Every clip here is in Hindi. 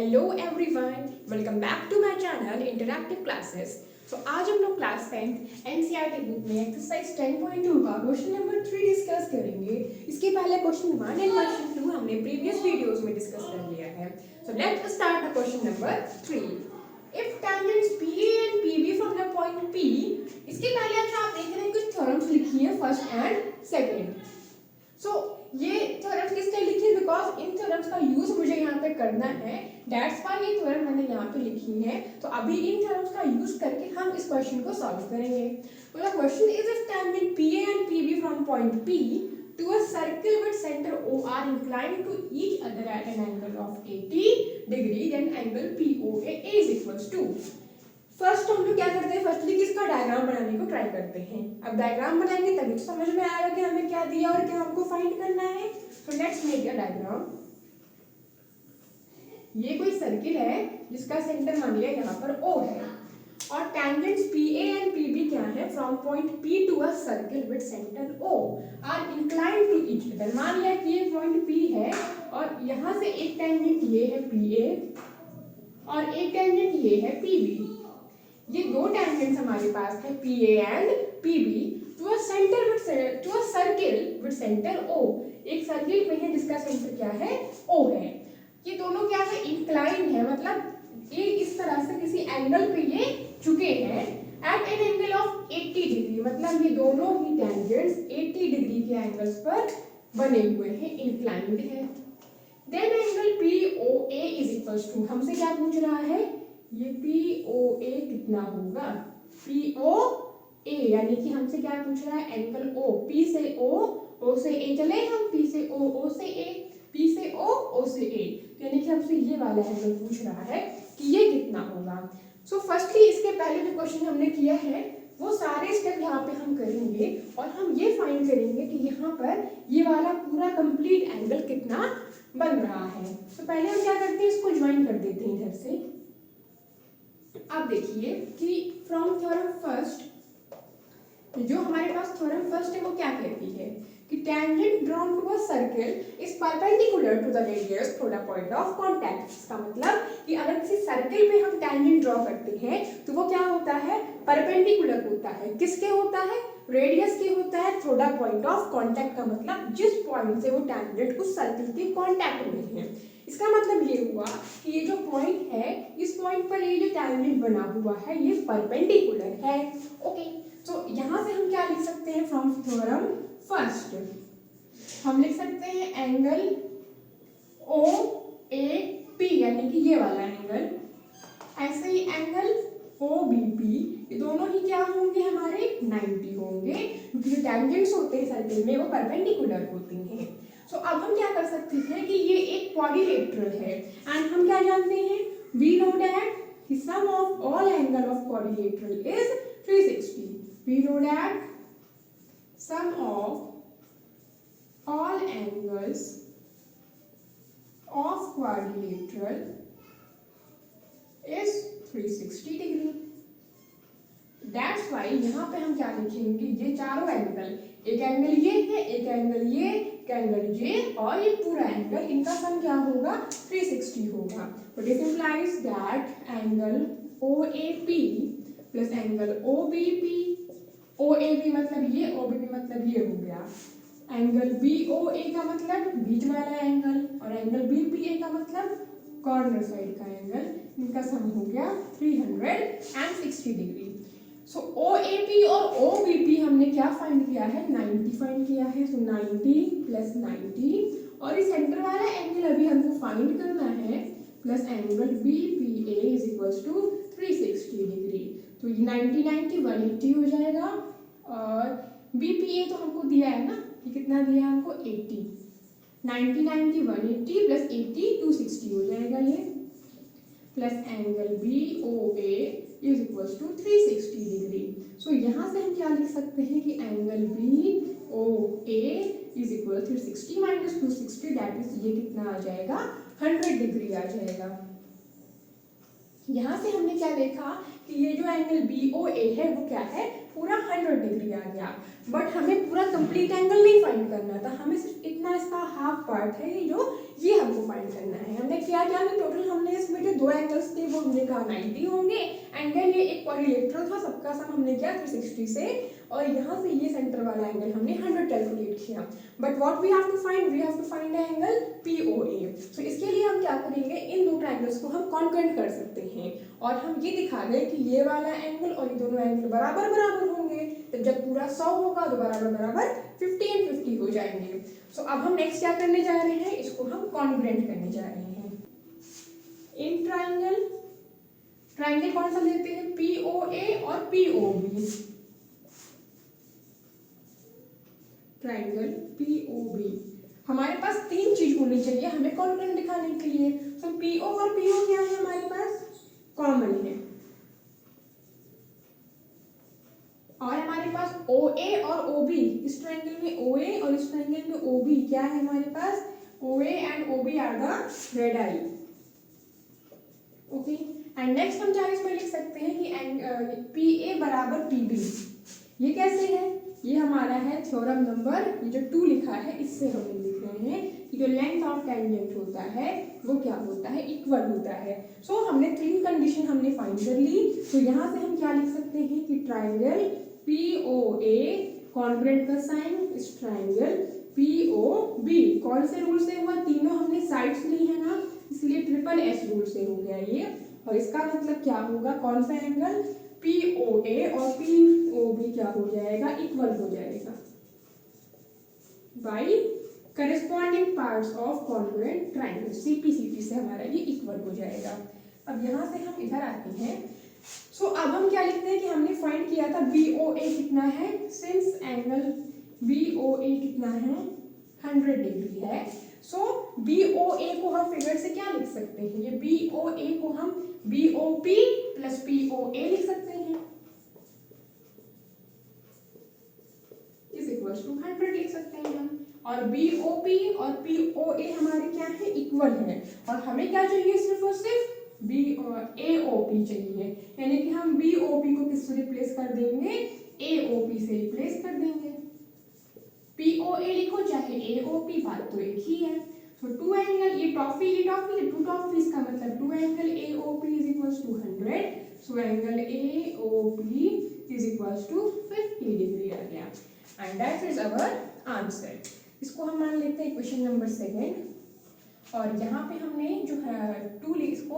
Hello everyone, welcome back to my channel interactive classes. तो आज हम लोग क्लास 10 एनसीईआरटी बुक में एक्सरसाइज 10.2 का क्वेश्चन नंबर 3 डिस्कस करेंगे। इसके पहले क्वेश्चन 1 एंड क्वेश्चन 2 हमने प्रीवियस वीडियोस में डिस्कस कर लिया है। So let's start the question number 3। If tangents PA and PB from the point P, इसके पहले अच्छा आप देख रहे हैं कुछ थ्योरम्स लिखी है फर्स्ट एंड सेकंड। सो ये थ्योरम्स किस लिए लिखी है? बिकॉज इन थ्योरम्स का यूज मुझे यहाँ पे करना है, दैट्स व्हाई ये थ्योरम मैंने यहाँ पे लिखी है। तो अभी इन थ्योरम्स का यूज करके हम इस क्वेश्चन को सॉल्व करेंगे। तो the question is if tangent PA and PB from point P to a circle with center O are inclined to each other at an angle of 80 degree, then angle POA is equals to। First हम लोग क्या करते हैं, फर्स्टली किसका डायग्राम बनाने को ट्राई करते हैं। अब डायग्राम बनाएंगे तभी तो समझ में आएगा कि हमें क्या दिया और क्या हमको फाइंड करना है। तो लेट्स मेक अ डायग्राम। ये कोई सर्किल है जिसका सेंटर मान लिया यहाँ पर O है और टेंजेंट्स PA एंड PB क्या है, from point P to a circle with centre O are inclined to each other. मान लिया कि ये पॉइंट P है और यहाँ से एक टेंजेंट ये है PA और एक टेंजेंट ये है PB। ये दो टेंजेंट्स हमारे पास है PA and PB to a circle with centre O। एक सर्किल पे है जिसका सेंटर क्या है, O है। ये दोनों क्या है, इंक्लाइन है, मतलब ये इस तरह से किसी एंगल पे ये झुके हैं at an angle of 80 degree, मतलब ये दोनों ही टेंजेंट्स 80 डिग्री के एंगल्स पर बने हुए हैं, इंक्लाइंड है। Then angle POA is equals to, हमसे क्या पूछ रहा है, ये POA कितना होगा, POA यानी कि हमसे क्या पूछ रहा है, एंगल O, P से O, O से A चले हम, P से O, O से A, P से O, O से A, यानी कि हमसे ये वाला एंगल पूछ रहा है कि ये कितना होगा। सो फर्स्टली इसके पहले जो क्वेश्चन हमने किया है वो सारे स्टेप यहाँ पे हम करेंगे और हम ये फाइंड करेंगे कि यहाँ पर ये वाला पूरा कंप्लीट एंगल कितना बन रहा है। तो पहले हम क्या करते हैं, इसको ज्वाइन कर देते हैं इधर से। अब देखिए कि फ्रॉम थ्योरम फर्स्ट, जो हमारे पास थ्योरम फर्स्ट है वो क्या कहती है कि tangent drawn to a circle is perpendicular to the radius through the point of contact. इसका मतलब कि अगर किसी सर्किल पे हम टेंजेंट ड्रॉ करते हैं तो वो क्या होता है, परपेंडिकुलर होता है। किसके होता है, रेडियस के होता है, through the point of contact का मतलब जिस पॉइंट से वो टेंजेंट उस सर्किल के कांटेक्ट में है। इसका मतलब ये हुआ कि ये जो पॉइंट है, इस पॉइंट पर ये जो टेंजेंट बना हुआ है ये परपेंडिकुलर है। ओके, तो यहाँ से हम क्या लिख सकते हैं, फ्रॉम थ्योरम फर्स्ट हम लिख सकते हैं एंगल OAP यानी कि ये वाला एंगल, ऐसे ही एंगल OBP, ये दोनों ही क्या होंगे, हमारे 90 होंगे, क्योंकि जो टेंजेंट्स होते हैं सर्किल में वो परपेंडिकुलर होते हैं। सो अब हम क्या कर सकते हैं कि ये एक क्वाड्रिलेटरल है एंड हम क्या जानते हैं, we know that the sum of all angle of quadrilateral is 360. We know that sum of all angles of quadrilateral is 360 degree. That's why यहाँ पे हम क्या लिखेंगे, ये चारों एंगल, एक एंगल ये है, एक एंगल ये, एक एंगल ये और ये पूरा एंगल, इनका सम क्या होगा, 360 होगा। तो this implies that angle OAP plus angle OBP, OAP मतलब ये, OBP मतलब ये हो गया, एंगल BOA का मतलब बीच वाला एंगल और एंगल BPA का मतलब कॉर्नर साइड का एंगल, इनका सम हो गया 360 डिग्री। सो OAP और OBP हमने क्या फाइंड किया है, 90 फाइंड किया है। सो 90 प्लस 90 और इस सेंटर वाला एंगल अभी हमको फाइंड करना है, plus angle BPA is equals to 360 degree. तो ये 90 90 180 हो जाएगा और BPA तो हमको दिया है ना, ये कितना दिया हमको, 80, 90 90 180 प्लस 80 260 हो जाएगा ये, plus angle BOA is equals to 360 degree. So यहाँ से हम क्या लिख सकते हैं कि angle BOA is equal 360 minus 260, that is ये कितना आ जाएगा, 100 डिग्री आ जाएगा। यहाँ से हमने क्या देखा कि ये जो एंगल BOA है वो क्या है, पूरा 100 डिग्री आ गया, बट हमें पूरा कंप्लीट एंगल नहीं फाइंड करना था, हमें सिर्फ इतना इसका हाफ पार्ट है ये जो ये हमको फाइंड करना है। हमने क्या किया कि टोटल हमने इसमें दो एंगल्स थे वो हमने कहा 90 होंगे, एंड देन ये एक क्वाड्रिलेटरल था, सबका सम हमने किया 360 से, और यहाँ से ये सेंटर वाला एंगल हमने 100 कैलकुलेट किया। But what we have to find, we have to find angle POA। सो इसके लिए हम क्या करेंगे, इन दो ट्रायंगल्स को हम कॉन्करेंट कर सकते हैं, और हम ये दिखा दें कि ये वाला एंगल और ये दोनों एंगल बराबर बराबर होंगे। तो जब पूरा 100 होगा तो बराबर बराबर 50 एंड 50 हो जाएंगे। सो अब हम नेक्स्ट क्या करने जा रहे हैं, इसको हम कॉन्ग्रुएंट करने जा रहे हैं। इन ट्राइंगल, ट्राइंगल कौन सा लेते हैं, POA और POB। ट्राइंगल POB, हमारे पास तीन चीज होनी चाहिए हमें कॉन्ग्रुएंट दिखाने के लिए। तो PO और PO क्या है हमारे पास, कॉमन है, और हमारे पास OA और OB, इस ट्रायंगल में OA और इस ट्रायंगल में OB क्या है हमारे पास, OA and OB are the radii. Okay, and next हम चाहे इसमें लिख सकते हैं कि PA बराबर PB। ये कैसे है, ये हमारा है थ्योरम नंबर, ये जो 2 लिखा है इससे हम लिख रहे हैं कि जो लेंथ ऑफ टेंजेंट होता है वो क्या होता है, इक्वल होता है। सो हमने तीन कंडीशन हमने फाइंड कर ली। तो यहाँ से हम क्या लिख सकते हैं कि ट्राइंगल POA कॉन्ग्रुएंट का साइन इस ट्राइंगल POB। कौन से रूल से हुआ, तीनों हमने साइड्स ली है ना, इसलिए ट्रिपल S रूल से हो गया ये। और इसका मतलब क्या होगा, कौन सा एंगल, POA और POB क्या हो जाएगा, इक्वल हो जाएगा by corresponding parts of congruent triangle, CP से हमारा ये इक्वल हो जाएगा। अब यहाँ से हम इधर आते हैं। सो अब हम क्या लिखते हैं कि हमने फाइंड किया था BOA कितना है, सिंस एंगल BOA कितना है 100 डिग्री है। सो BOA को हम फिगर से क्या लिख सकते हैं, ये BOA को हम BOP प्लस POA लिख सकते हैं, इज इक्वल टू 100 लिख सकते हैं हम। और BOP और POA हमारे क्या है, इक्वल है, और हमें क्या चाहिए, सिर्फ और सिर्फ AOP चाहिए, यानी कि हम BOP को किससे रिप्लेस कर देंगे, AOP से रिप्लेस कर देंगे। POA लिखो चाहे AOP, बात तो एक ही है। तो टू एंगल, ये टॉफी टू टॉफीज का मतलब two angle AOP is equals to 100। So angle AOP is equals to 50 degree आ गया, and that is our answer. इसको हम मान लेते हैं क्वेश्चन नंबर 2, और यहाँ पे हमने जो है 2 इसको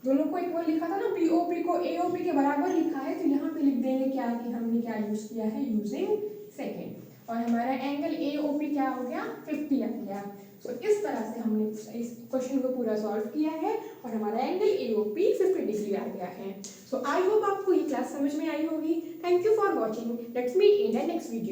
दोनों को इक्वल लिखा था ना, POP को AOP के बराबर लिखा है, तो यहाँ पे लिख देंगे क्या कि हमने क्या यूज किया है, यूजिंग सेकेंड, और हमारा एंगल AOP क्या हो गया, 50 आ गया। सो इस तरह से हमने इस क्वेश्चन को पूरा सॉल्व किया है, और हमारा एंगल AOP 50 डिग्री आ गया है। सो आई होप आपको ये क्लास समझ में आई होगी। Thank you for watching, let's meet in the next video.